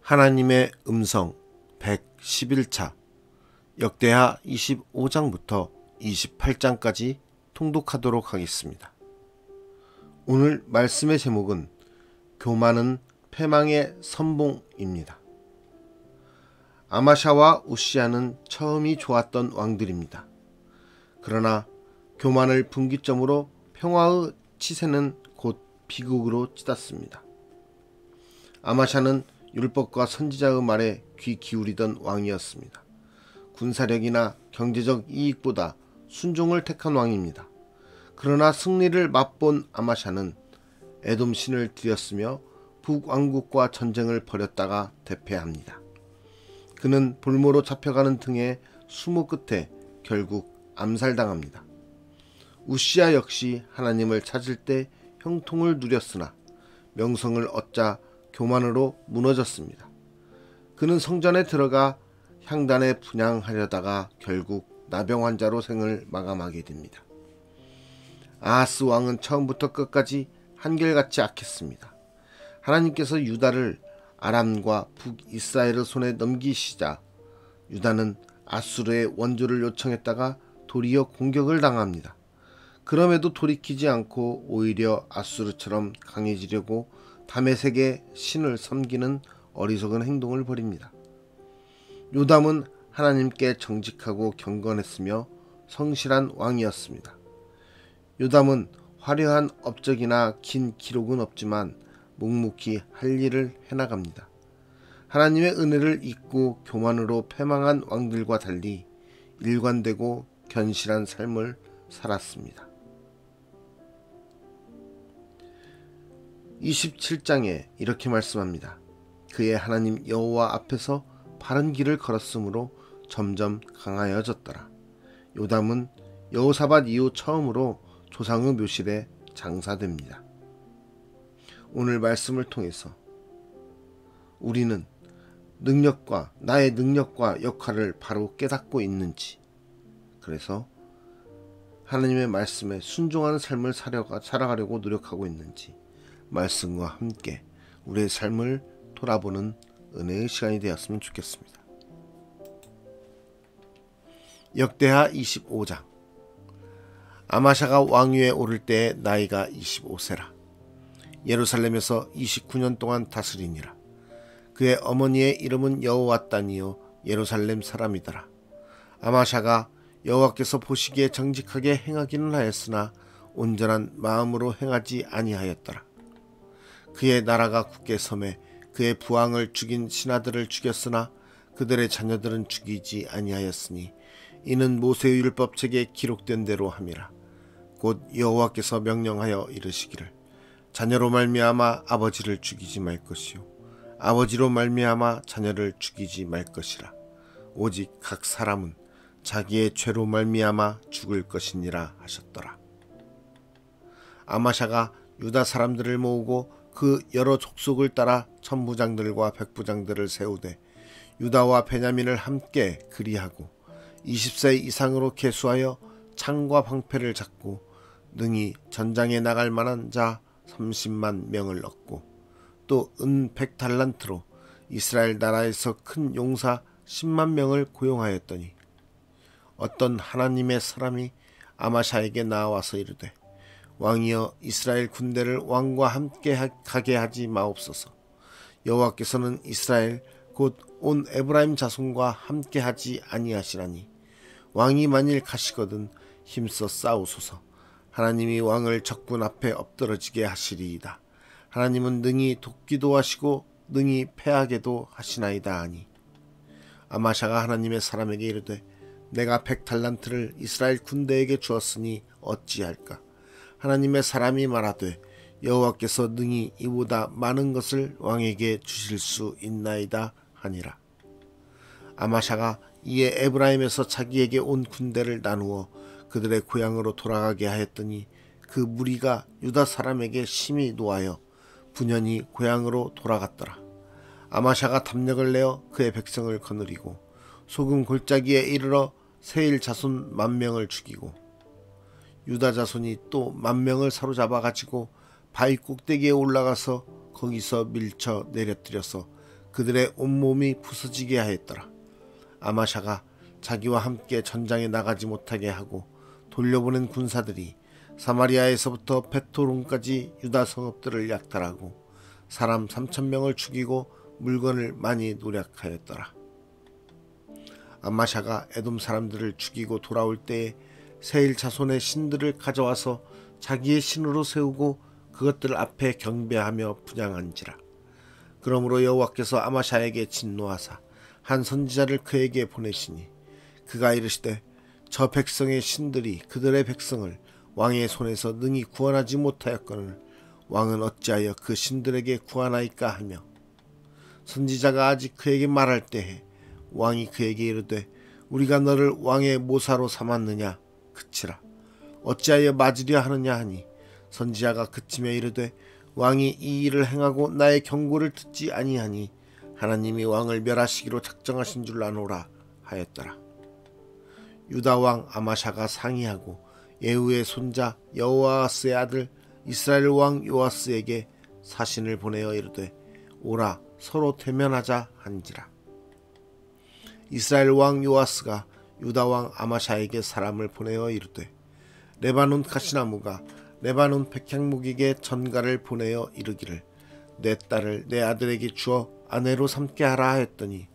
하나님의 음성 111차 역대하 25장부터 28장까지 통독하도록 하겠습니다. 오늘 말씀의 제목은 교만은 패망의 선봉입니다. 아마샤와 우시야는 처음이 좋았던 왕들입니다. 그러나 교만을 분기점으로 평화의 치세는 곧 비극으로 찌닫습니다. 아마샤는 율법과 선지자의 말에 귀 기울이던 왕이었습니다. 군사력이나 경제적 이익보다 순종을 택한 왕입니다. 그러나 승리를 맛본 아마샤는 에돔 신을 드렸으며 북왕국과 전쟁을 벌였다가 대패합니다. 그는 볼모로 잡혀가는 등의 수모 끝에 결국 암살당합니다. 우시야 역시 하나님을 찾을 때 형통을 누렸으나 명성을 얻자 교만으로 무너졌습니다. 그는 성전에 들어가 향단에 분향하려다가 결국 나병 환자로 생을 마감하게 됩니다. 아하스 왕은 처음부터 끝까지 한결같이 악했습니다. 하나님께서 유다를 아람과 북이스라엘의 손에 넘기시자 유다는 아수르의 원조를 요청했다가 도리어 공격을 당합니다. 그럼에도 돌이키지 않고 오히려 아수르처럼 강해지려고 다메섹의 신을 섬기는 어리석은 행동을 벌입니다. 요담은 하나님께 정직하고 경건했으며 성실한 왕이었습니다. 요담은 화려한 업적이나 긴 기록은 없지만 묵묵히 할 일을 해나갑니다. 하나님의 은혜를 잊고 교만으로 패망한 왕들과 달리 일관되고 견실한 삶을 살았습니다. 27장에 이렇게 말씀합니다. 그의 하나님 여호와 앞에서 바른 길을 걸었으므로 점점 강하여졌더라. 요담은 여호사밧 이후 처음으로 조상의 묘실에 장사됩니다. 오늘 말씀을 통해서 우리는 나의 능력과 역할을 바로 깨닫고 있는지, 그래서 하나님의 말씀에 순종하는 삶을 살아가려고 노력하고 있는지, 말씀과 함께 우리의 삶을 돌아보는 은혜의 시간이 되었으면 좋겠습니다. 역대하 25장. 아마샤가 왕위에 오를 때에 나이가 25세라. 예루살렘에서 29년 동안 다스리니라. 그의 어머니의 이름은 여호와따니요 예루살렘 사람이더라. 아마샤가 여호와께서 보시기에 정직하게 행하기는 하였으나 온전한 마음으로 행하지 아니하였더라. 그의 나라가 굳게 섬에 그의 부왕을 죽인 신하들을 죽였으나 그들의 자녀들은 죽이지 아니하였으니 이는 모세의 율법책에 기록된 대로 함이라. 곧 여호와께서 명령하여 이르시기를 자녀로 말미암아 아버지를 죽이지 말 것이요 아버지로 말미암아 자녀를 죽이지 말 것이라. 오직 각 사람은 자기의 죄로 말미암아 죽을 것이니라 하셨더라. 아마샤가 유다 사람들을 모으고 그 여러 족속을 따라 천부장들과 백부장들을 세우되 유다와 베냐민을 함께 그리하고 20세 이상으로 계수하여 창과 방패를 잡고 능히 전장에 나갈 만한 자 30만 명을 얻고 또 은 100달란트로 이스라엘 나라에서 큰 용사 10만 명을 고용하였더니 어떤 하나님의 사람이 아마샤에게 나와서 이르되 왕이여 이스라엘 군대를 왕과 함께 가게 하지 마옵소서. 여호와께서는 이스라엘 곧 온 에브라임 자손과 함께 하지 아니하시라니 왕이 만일 가시거든 힘써 싸우소서. 하나님이 왕을 적군 앞에 엎드러지게 하시리이다. 하나님은 능히 돕기도 하시고 능히 패하게도 하시나이다 하니 아마샤가 하나님의 사람에게 이르되 내가 100달란트를 이스라엘 군대에게 주었으니 어찌할까. 하나님의 사람이 말하되 여호와께서 능히 이보다 많은 것을 왕에게 주실 수 있나이다 하니라. 아마샤가 이에 에브라임에서 자기에게 온 군대를 나누어 그들의 고향으로 돌아가게 하였더니 그 무리가 유다 사람에게 심히 노하여 분연히 고향으로 돌아갔더라. 아마샤가 담력을 내어 그의 백성을 거느리고 소금 골짜기에 이르러 세일 자손 10,000명을 죽이고 유다 자손이 또 10,000명을 사로잡아 가지고 바위 꼭대기에 올라가서 거기서 밀쳐 내려뜨려서 그들의 온몸이 부서지게 하였더라. 아마샤가 자기와 함께 전장에 나가지 못하게 하고 돌려보낸 군사들이 사마리아에서부터 베토론까지 유다 성읍들을 약탈하고 사람 3,000명을 죽이고 물건을 많이 노략하였더라. 아마샤가 에돔 사람들을 죽이고 돌아올 때에 세일 자손의 신들을 가져와서 자기의 신으로 세우고 그것들 앞에 경배하며 분향한지라. 그러므로 여호와께서 아마샤에게 진노하사 한 선지자를 그에게 보내시니 그가 이르시되 저 백성의 신들이 그들의 백성을 왕의 손에서 능히 구원하지 못하였거늘 왕은 어찌하여 그 신들에게 구하나이까 하며, 선지자가 아직 그에게 말할 때에 왕이 그에게 이르되 우리가 너를 왕의 모사로 삼았느냐 그치라. 어찌하여 맞으려 하느냐 하니, 선지자가 그치며 이르되 왕이 이 일을 행하고 나의 경고를 듣지 아니하니 하나님이 왕을 멸하시기로 작정하신 줄 아노라 하였더라. 유다 왕 아마샤가 상의하고 예후의 손자 여호아스의 아들 이스라엘 왕 요아스에게 사신을 보내어 이르되 오라 서로 대면하자 한지라. 이스라엘 왕 요아스가 유다 왕 아마샤에게 사람을 보내어 이르되 레바논 가시나무가 레바논 백향목에게 전가를 보내어 이르기를 내 딸을 내 아들에게 주어 아내로 삼게 하라 하였더니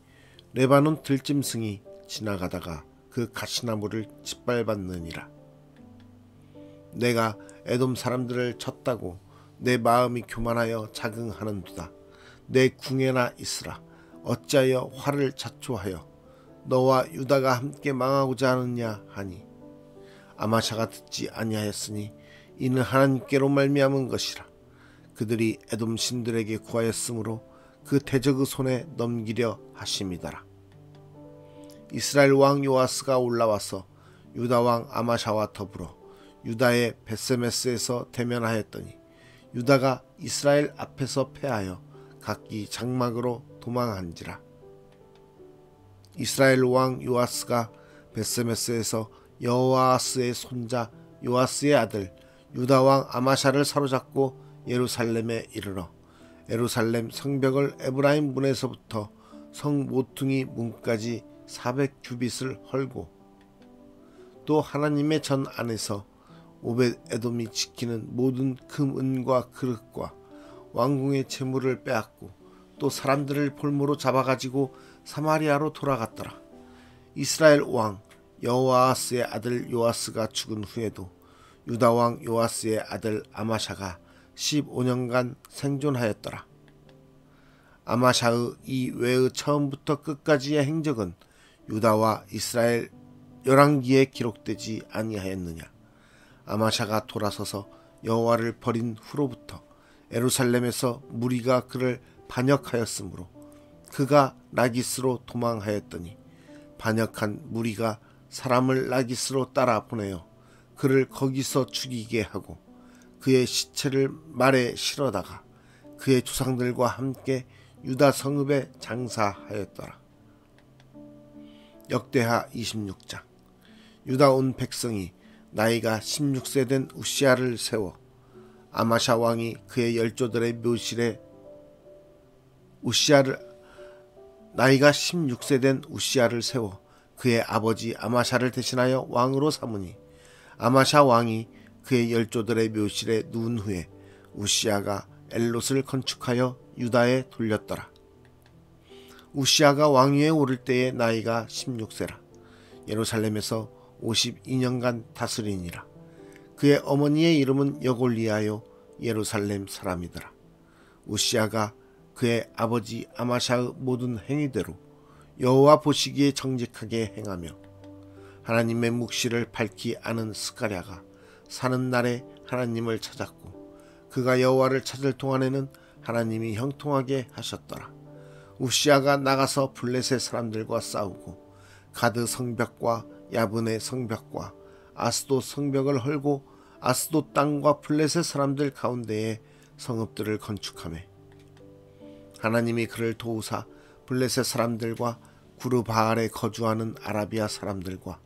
레바논 들짐승이 지나가다가 그 가시나무를 짓밟았느니라. 내가 에돔 사람들을 쳤다고 내 마음이 교만하여 자긍하는도다. 내 궁에나 있으라. 어찌하여 화를 자초하여 너와 유다가 함께 망하고자 하느냐 하니, 아마샤가 듣지 아니하였으니 이는 하나님께로 말미암은 것이라. 그들이 에돔 신들에게 구하였으므로 그 대적의 손에 넘기려 하심이더라. 이스라엘 왕 요아스가 올라와서 유다 왕 아마샤와 더불어 유다의 벳세메스에서 대면하였더니 유다가 이스라엘 앞에서 패하여 각기 장막으로 도망한지라. 이스라엘 왕 요아스가 벳세메스에서 여호아스의 손자 요아스의 아들 유다 왕 아마샤를 사로잡고 예루살렘에 이르러 예루살렘 성벽을 에브라임 문에서부터 성 모퉁이 문까지 400규빗을 헐고, 또 하나님의 전 안에서 오벳 에돔이 지키는 모든 금은과 그릇과 왕궁의 재물을 빼앗고 또 사람들을 볼모로 잡아가지고 사마리아로 돌아갔더라. 이스라엘 왕 여호아스의 아들 요아스가 죽은 후에도 유다 왕 요아스의 아들 아마샤가 15년간 생존하였더라. 아마샤의 이 외의 처음부터 끝까지의 행적은 유다와 이스라엘 열왕기에 기록되지 아니하였느냐. 아마샤가 돌아서서 여호와를 버린 후로부터 예루살렘에서 무리가 그를 반역하였으므로 그가 라기스로 도망하였더니 반역한 무리가 사람을 라기스로 따라 보내어 그를 거기서 죽이게 하고 그의 시체를 말에 실어다가 그의 조상들과 함께 유다 성읍에 장사하였더라. 역대하 26장. 유다 온 백성이 나이가 16세 된 우시아를 세워 아마샤 왕이 그의 열조들의 묘실에 나이가 16세 된 우시아를 세워 그의 아버지 아마샤를 대신하여 왕으로 삼으니, 아마샤 왕이 그의 열조들의 묘실에 누운 후에 우시아가 엘롯을 건축하여 유다에 돌렸더라. 우시아가 왕위에 오를 때의 나이가 16세라. 예루살렘에서 52년간 다스리니라. 그의 어머니의 이름은 여골리아요 예루살렘 사람이더라. 우시아가 그의 아버지 아마샤의 모든 행위대로 여호와 보시기에 정직하게 행하며 하나님의 묵시를 밝히 아는 스가랴가 사는 날에 하나님을 찾았고, 그가 여호와를 찾을 동안에는 하나님이 형통하게 하셨더라. 우시아가 나가서 블레셋 사람들과 싸우고 가드 성벽과 야분의 성벽과 아스돗 성벽을 헐고 아스돗 땅과 블레셋 사람들 가운데에 성읍들을 건축하매, 하나님이 그를 도우사 블레셋 사람들과 구르바알에 거주하는 아라비아 사람들과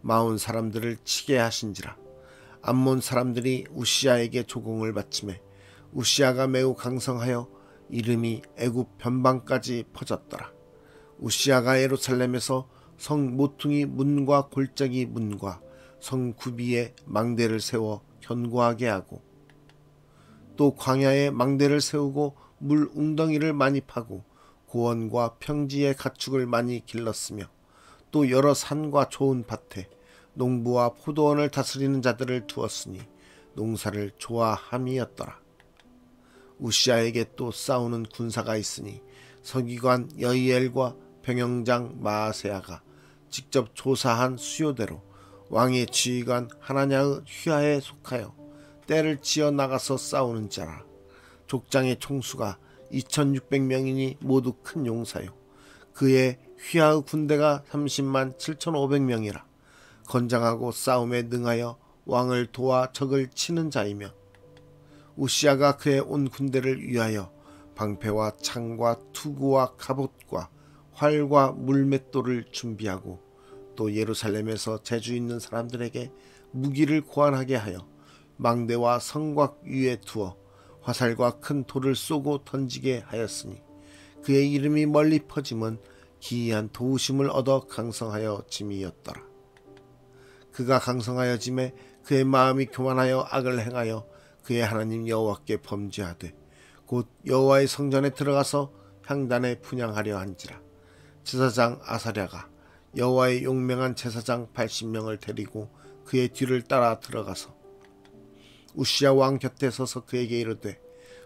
마온 사람들을 치게 하신지라. 암몬 사람들이 우시아에게 조공을 바치매 우시아가 매우 강성하여 이름이 애굽 변방까지 퍼졌더라. 우시야가 예루살렘에서 성 모퉁이 문과 골짜기 문과 성 구비에 망대를 세워 견고하게 하고, 또 광야에 망대를 세우고 물 웅덩이를 많이 파고 고원과 평지의 가축을 많이 길렀으며, 또 여러 산과 좋은 밭에 농부와 포도원을 다스리는 자들을 두었으니 농사를 좋아함이었더라. 우시야에게 또 싸우는 군사가 있으니 서기관 여이엘과 병영장 마아세야가 직접 조사한 수요대로 왕의 지휘관 하나냐의 휘하에 속하여 떼를 지어 나가서 싸우는 자라. 족장의 총수가 2600명이니 모두 큰 용사요. 그의 휘하의 군대가 30만 7500명이라. 건장하고 싸움에 능하여 왕을 도와 적을 치는 자이며, 우시야가 그의 온 군대를 위하여 방패와 창과 투구와 갑옷과 활과 물맷돌을 준비하고, 또 예루살렘에서 재주 있는 사람들에게 무기를 고안하게 하여 망대와 성곽 위에 두어 화살과 큰 돌을 쏘고 던지게 하였으니, 그의 이름이 멀리 퍼짐은 기이한 도우심을 얻어 강성하여 짐이었더라. 그가 강성하여 짐에 그의 마음이 교만하여 악을 행하여 그의 하나님 여호와께 범죄하되, 곧 여호와의 성전에 들어가서 향단에 분향하려 한지라. 제사장 아사랴가 여호와의 용맹한 제사장 80명을 데리고 그의 뒤를 따라 들어가서 우시야 왕 곁에 서서 그에게 이르되,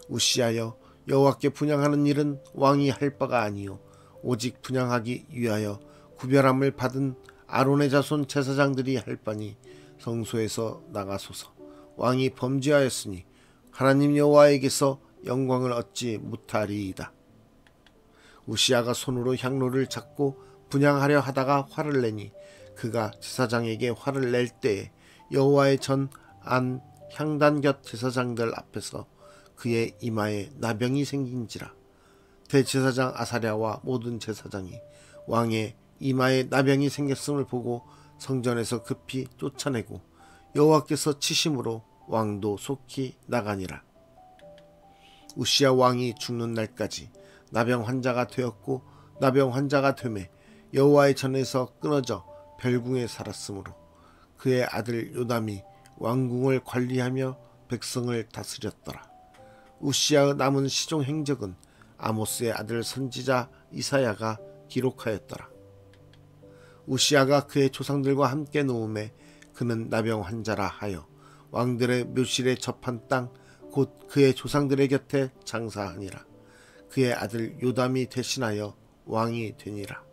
우시야여, 여호와께 분향하는 일은 왕이 할 바가 아니요 오직 분향하기 위하여 구별함을 받은 아론의 자손 제사장들이 할 바니 성소에서 나가소서. 왕이 범죄하였으니 하나님 여호와에게서 영광을 얻지 못하리이다. 우시야가 손으로 향로를 잡고 분향하려 하다가 화를 내니, 그가 제사장에게 화를 낼 때에 여호와의 전 안 향단 곁 제사장들 앞에서 그의 이마에 나병이 생긴지라. 대제사장 아사랴와 모든 제사장이 왕의 이마에 나병이 생겼음을 보고 성전에서 급히 쫓아내고 여호와께서 치심으로 왕도 속히 나가니라. 우시야 왕이 죽는 날까지 나병 환자가 되었고, 나병 환자가 되매 여호와의 전에서 끊어져 별궁에 살았으므로 그의 아들 요담이 왕궁을 관리하며 백성을 다스렸더라. 우시야의 남은 시종 행적은 아모스의 아들 선지자 이사야가 기록하였더라. 우시야가 그의 조상들과 함께 누움에 그는 나병 환자라 하여 왕들의 묘실에 접한 땅 곧 그의 조상들의 곁에 장사하니라. 그의 아들 요담이 대신하여 왕이 되니라.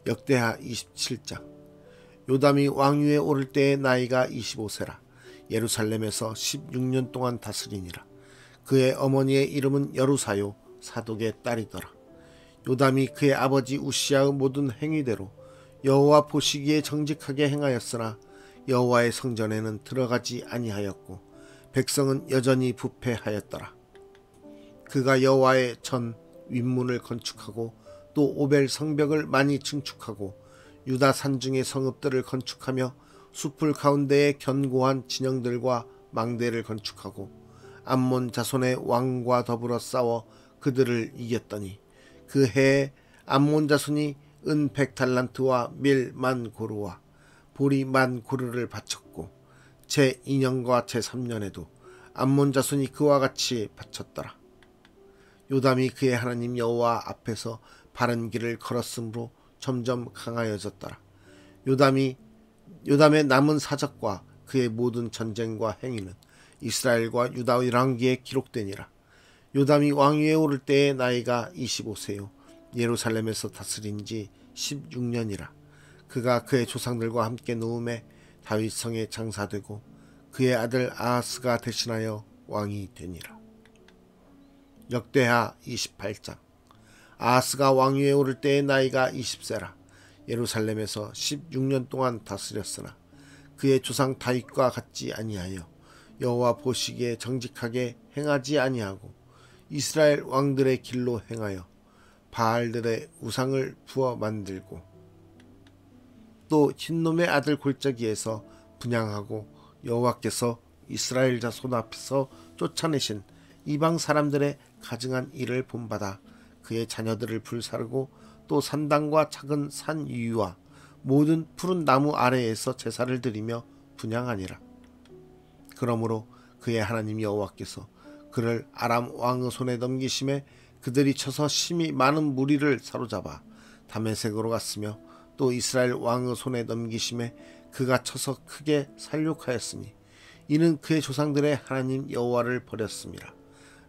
역대하 27장. 요담이 왕위에 오를 때의 나이가 25세라. 예루살렘에서 16년 동안 다스리니라. 그의 어머니의 이름은 여루사요 사독의 딸이더라. 요담이 그의 아버지 우시야의 모든 행위대로 여호와 보시기에 정직하게 행하였으나 여호와의 성전에는 들어가지 아니하였고 백성은 여전히 부패하였더라. 그가 여호와의 전 윗문을 건축하고 또 오벨 성벽을 많이 증축하고 유다 산중의 성읍들을 건축하며 숲을 가운데에 견고한 진영들과 망대를 건축하고 암몬 자손의 왕과 더불어 싸워 그들을 이겼더니, 그 해에 암몬 자손이 은 100달란트와 밀 10,000고루와 보리 10,000고루를 바쳤고, 제 2년과 제 3년에도 암몬 자손이 그와 같이 바쳤더라. 요담이 그의 하나님 여호와 앞에서 바른 길을 걸었으므로 점점 강하여졌더라. 요담의 남은 사적과 그의 모든 전쟁과 행위는 이스라엘과 유다 열왕기에 기록되니라. 요담이 왕위에 오를 때의 나이가 25세요 예루살렘에서 다스린 지 16년이라. 그가 그의 조상들과 함께 누움에 다윗성에 장사되고 그의 아들 아하스가 대신하여 왕이 되니라. 역대하 28장. 아하스가 왕위에 오를 때의 나이가 20세라. 예루살렘에서 16년 동안 다스렸으나 그의 조상 다윗과 같지 아니하여 여호와 보시기에 정직하게 행하지 아니하고 이스라엘 왕들의 길로 행하여 바알들의 우상을 부어 만들고, 또 흰놈의 아들 골짜기에서 분향하고 여호와께서 이스라엘 자손 앞에서 쫓아내신 이방 사람들의 가증한 일을 본받아 그의 자녀들을 불사르고 또 산당과 작은 산 위와 모든 푸른 나무 아래에서 제사를 드리며 분향하니라. 그러므로 그의 하나님 여호와께서 그를 아람 왕의 손에 넘기심에 그들이 쳐서 심히 많은 무리를 사로잡아 다메섹으로 갔으며 또 이스라엘 왕의 손에 넘기심에 그가 쳐서 크게 살육하였으니 이는 그의 조상들의 하나님 여호와를 버렸습니다.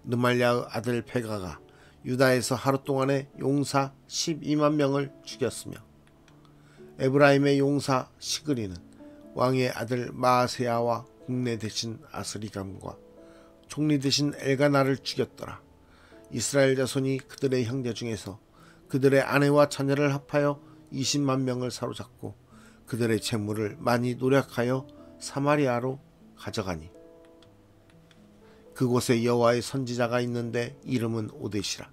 르말랴의 아들 베가가 유다에서 하루 동안에 용사 12만 명을 죽였으며 에브라임의 용사 시그리는 왕의 아들 마아세야와 국내 대신 아스리감과 총리 대신 엘가나를 죽였더라. 이스라엘 자손이 그들의 형제 중에서 그들의 아내와 자녀를 합하여 20만 명을 사로잡고 그들의 재물을 많이 노력하여 사마리아로 가져가니 그곳에 여호와의 선지자가 있는데 이름은 오뎃이라.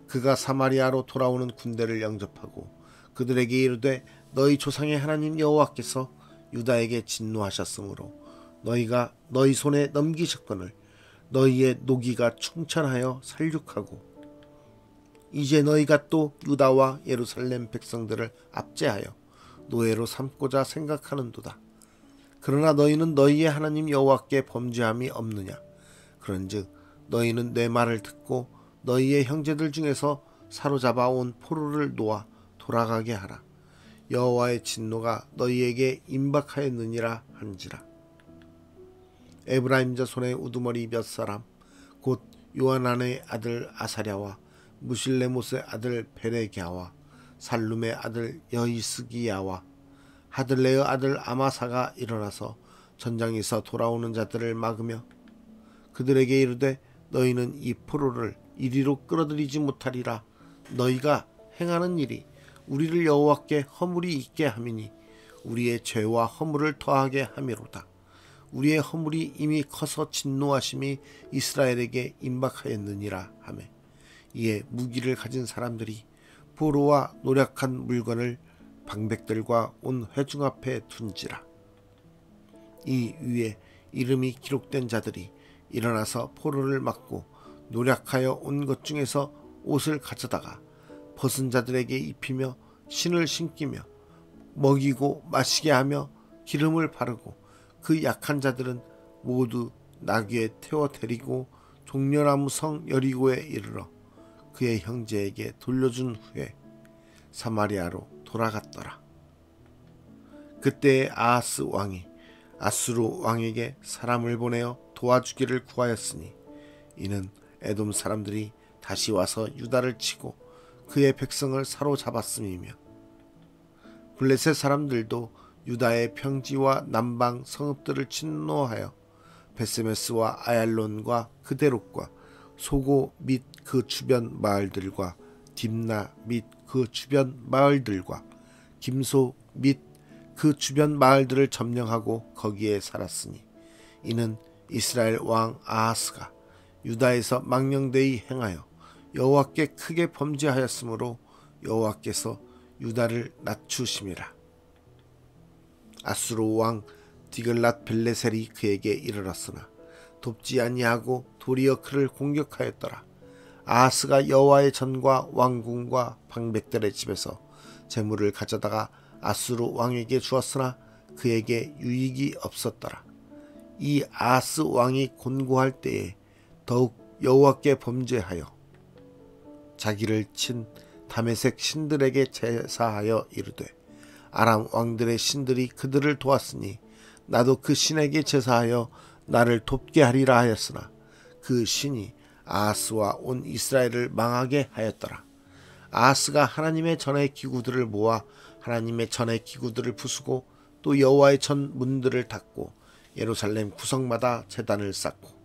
그가 사마리아로 돌아오는 군대를 영접하고 그들에게 이르되 너희 조상의 하나님 여호와께서 유다에게 진노하셨으므로 너희가 너희 손에 넘기셨거늘 너희의 노기가 충천하여 살육하고 이제 너희가 또 유다와 예루살렘 백성들을 압제하여 노예로 삼고자 생각하는도다. 그러나 너희는 너희의 하나님 여호와께 범죄함이 없느냐. 그런즉 너희는 내 말을 듣고 너희의 형제들 중에서 사로잡아 온 포로를 놓아 돌아가게 하라. 여호와의 진노가 너희에게 임박하였느니라 한지라. 에브라임 자손의 우두머리 몇 사람 곧 요하난의 아들 아사랴와 무실레못의 아들 베레갸와 살룸의 아들 여히스기야와 하들레의 아들 아마사가 일어나서 전장에서 돌아오는 자들을 막으며 그들에게 이르되 너희는 이 포로를 이리로 끌어들이지 못하리라. 너희가 행하는 일이 우리를 여호와께 허물이 있게 함이니 우리의 죄와 허물을 더하게 함이로다. 우리의 허물이 이미 커서 진노하심이 이스라엘에게 임박하였느니라 하매 이에 무기를 가진 사람들이 포로와 노력한 물건을 방백들과 온 회중 앞에 둔지라. 이 위에 이름이 기록된 자들이 일어나서 포로를 막고 노력하여 온 것 중에서 옷을 가져다가 벗은 자들에게 입히며 신을 신기며 먹이고 마시게 하며 기름을 바르고 그 약한 자들은 모두 나귀에 태워 데리고 종려나무 성 여리고에 이르러 그의 형제에게 돌려준 후에 사마리아로 돌아갔더라. 그때에 아하스 왕이 아수르 왕에게 사람을 보내어 도와주기를 구하였으니 이는 에돔 사람들이 다시 와서 유다를 치고 그의 백성을 사로잡았음이며 블레셋 사람들도 유다의 평지와 남방 성읍들을 침노하여 베세메스와 아얄론과 그데롯과 소고 및 그 주변 마을들과 딥나 및 그 주변 마을들과 김소 및 그 주변 마을들을 점령하고 거기에 살았으니 이는 이스라엘 왕 아하스가 유다에서 망령되이 행하여 여호와께 크게 범죄하였으므로 여호와께서 유다를 낮추심이라. 아수르 왕 디글랏 빌레셀이 그에게 이르렀으나 돕지 아니하고 도리어 그를 공격하였더라. 아하스가 여호와의 전과 왕궁과 방백들의 집에서 재물을 가져다가 아수르 왕에게 주었으나 그에게 유익이 없었더라. 이 아하스 왕이 곤고할 때에 더욱 여호와께 범죄하여 자기를 친 다메섹 신들에게 제사하여 이르되 아람 왕들의 신들이 그들을 도왔으니 나도 그 신에게 제사하여 나를 돕게 하리라 하였으나 그 신이 아하스와 온 이스라엘을 망하게 하였더라. 아하스가 하나님의 전의 기구들을 모아 하나님의 전의 기구들을 부수고 또 여호와의 전 문들을 닫고 예루살렘 구석마다 제단을 쌓고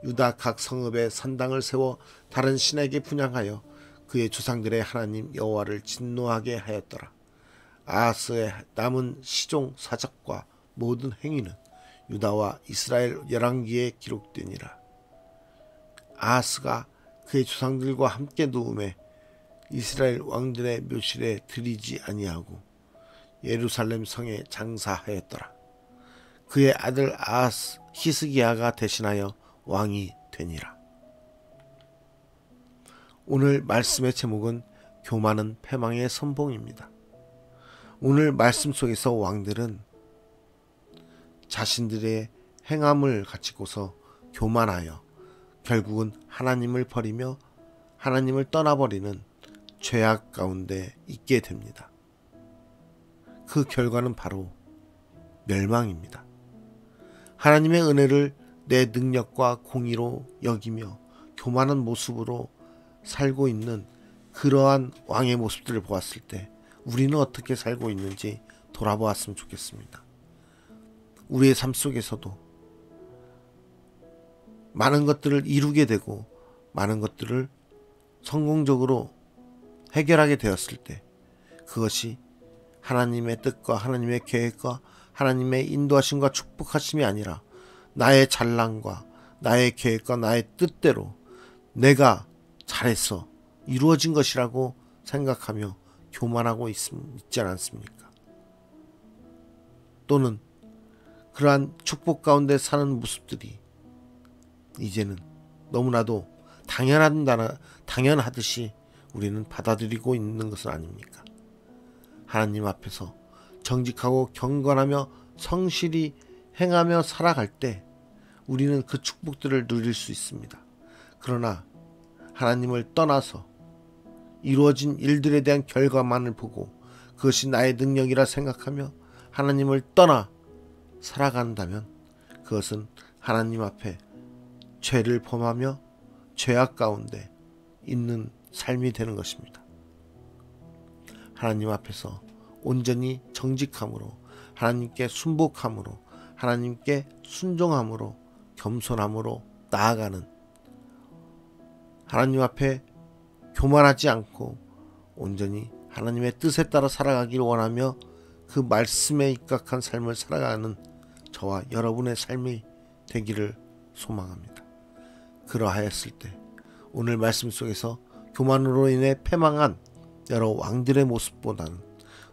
유다 각 성읍에 산당을 세워 다른 신에게 분향하여 그의 조상들의 하나님 여호와를 진노하게 하였더라. 아하스의 남은 시종 사적과 모든 행위는 유다와 이스라엘 열왕기에 기록되니라. 아하스가 그의 조상들과 함께 누움에 이스라엘 왕들의 묘실에 들이지 아니하고 예루살렘 성에 장사하였더라. 그의 아들 아하스 히스기야가 대신하여 왕이 되니라. 오늘 말씀의 제목은 교만은 패망의 선봉입니다. 오늘 말씀 속에서 왕들은 자신들의 행함을 가지고서 교만하여 결국은 하나님을 버리며 하나님을 떠나버리는 죄악 가운데 있게 됩니다. 그 결과는 바로 멸망입니다. 하나님의 은혜를 내 능력과 공의로 여기며 교만한 모습으로 살고 있는 그러한 왕의 모습들을 보았을 때 우리는 어떻게 살고 있는지 돌아보았으면 좋겠습니다. 우리의 삶 속에서도 많은 것들을 이루게 되고 많은 것들을 성공적으로 해결하게 되었을 때 그것이 하나님의 뜻과 하나님의 계획과 하나님의 인도하심과 축복하심이 아니라 나의 잘난과 나의 계획과 나의 뜻대로 내가 잘해서 이루어진 것이라고 생각하며 교만하고 있지 않습니까? 또는 그러한 축복 가운데 사는 모습들이 이제는 너무나도 당연하듯이 우리는 받아들이고 있는 것은 아닙니까? 하나님 앞에서 정직하고 경건하며 성실히 행하며 살아갈 때 우리는 그 축복들을 누릴 수 있습니다. 그러나 하나님을 떠나서 이루어진 일들에 대한 결과만을 보고 그것이 나의 능력이라 생각하며 하나님을 떠나 살아간다면 그것은 하나님 앞에 죄를 범하며 죄악 가운데 있는 삶이 되는 것입니다. 하나님 앞에서 온전히 정직함으로 하나님께 순복함으로 하나님께 순종함으로 겸손함으로 나아가는 하나님 앞에 교만하지 않고 온전히 하나님의 뜻에 따라 살아가기를 원하며 그 말씀에 입각한 삶을 살아가는 저와 여러분의 삶이 되기를 소망합니다. 그러하였을 때 오늘 말씀 속에서 교만으로 인해 패망한 여러 왕들의 모습보다는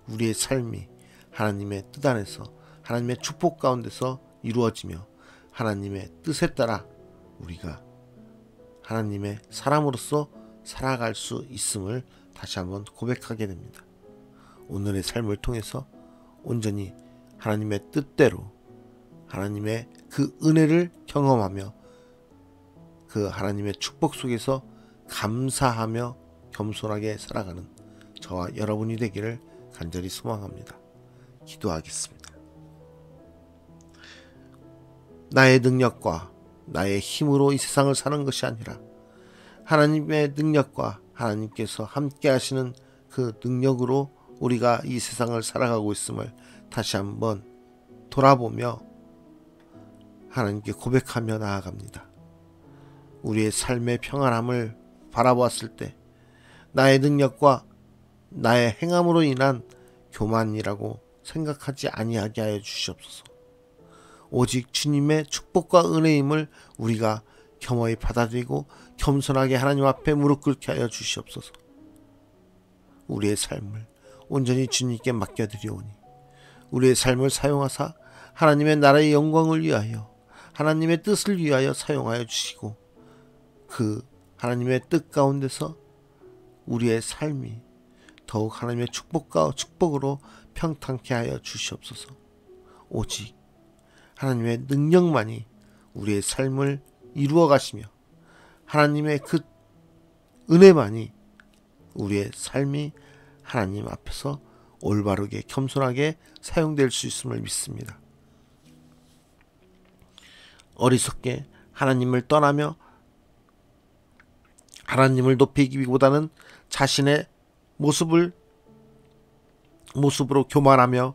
우리의 삶이 하나님의 뜻 안에서 하나님의 축복 가운데서 이루어지며 하나님의 뜻에 따라 우리가 하나님의 사람으로서 살아갈 수 있음을 다시 한번 고백하게 됩니다. 오늘의 삶을 통해서 온전히 하나님의 뜻대로 하나님의 그 은혜를 경험하며 그 하나님의 축복 속에서 감사하며 겸손하게 살아가는 저와 여러분이 되기를 간절히 소망합니다. 기도하겠습니다. 나의 능력과 나의 힘으로 이 세상을 사는 것이 아니라 하나님의 능력과 하나님께서 함께 하시는 그 능력으로 우리가 이 세상을 살아가고 있음을 다시 한번 돌아보며 하나님께 고백하며 나아갑니다. 우리의 삶의 평안함을 바라보았을 때 나의 능력과 나의 행함으로 인한 교만이라고 생각하지 아니하게 하여 주시옵소서. 오직 주님의 축복과 은혜임을 우리가 겸허히 받아들이고 겸손하게 하나님 앞에 무릎 꿇게 하여 주시옵소서. 우리의 삶을 온전히 주님께 맡겨드리오니 우리의 삶을 사용하사 하나님의 나라의 영광을 위하여 하나님의 뜻을 위하여 사용하여 주시고 그 하나님의 뜻 가운데서 우리의 삶이 더욱 하나님의 축복으로 평탄케 하여 주시옵소서. 오직 하나님의 능력만이 우리의 삶을 이루어 가시며 하나님의 그 은혜만이 우리의 삶이 하나님 앞에서 올바르게 겸손하게 사용될 수 있음을 믿습니다. 어리석게 하나님을 떠나며 하나님을 높이기보다는 자신의 모습으로 교만하며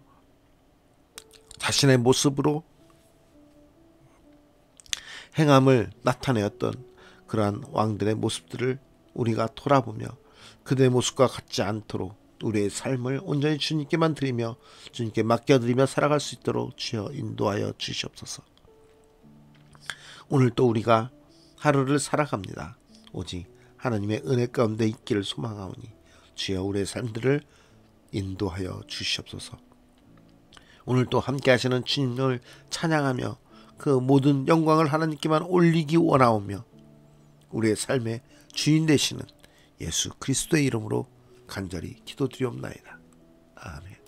자신의 모습으로 행함을 나타내었던 그러한 왕들의 모습들을 우리가 돌아보며 그들의 모습과 같지 않도록 우리의 삶을 온전히 주님께만 드리며 주님께 맡겨드리며 살아갈 수 있도록 주여 인도하여 주시옵소서. 오늘 또 우리가 하루를 살아갑니다. 오직 하나님의 은혜 가운데 있기를 소망하오니 주여 우리의 삶들을 인도하여 주시옵소서. 오늘 또 함께 하시는 주님을 찬양하며 그 모든 영광을 하나님께만 올리기 원하오며 우리의 삶의 주인 되시는 예수 그리스도의 이름으로 간절히 기도드리옵나이다. 아멘.